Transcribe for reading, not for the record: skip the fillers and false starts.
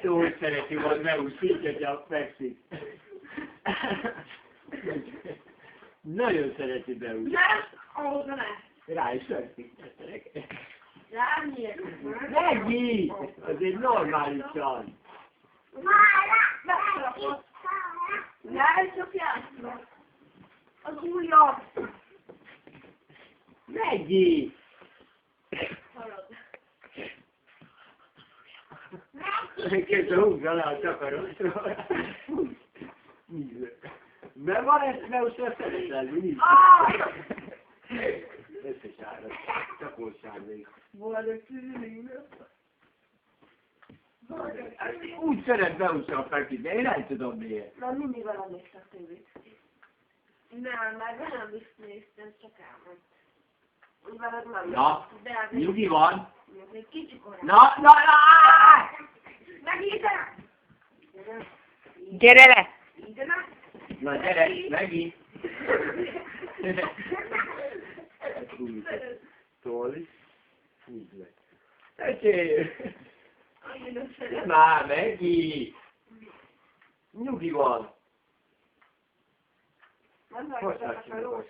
Érted, hogy szereti, hogy megúszítja, hogy a fekszik. Nagyon szereti beúszni. Ahhoz ne. Rá is fekszik. Rányér. Megi! Azért normálisan. Ne, csak játszom. Az újabb. Megi! Halad. Képzel húzza le a takarósról. Mert van ezt, mert most ezt szeretel, mi? Összesárad. Csapósárvék. Boldog szülői. Úgy szeret beúszni a feküdt, de én nem tudom miért. Na, mindig velem néztem tévét. Nem, már velem is néztem, csak elment. Úgy veled nem. Na, nyugi van. Még kicsi korán. Na! Megítenek! Gyere le! Ítenek? Na gyere, megint. Tolj. Húzd meg. Öcsé! Már megint! Nyugi van. Nem Hogy vagy, látjuk a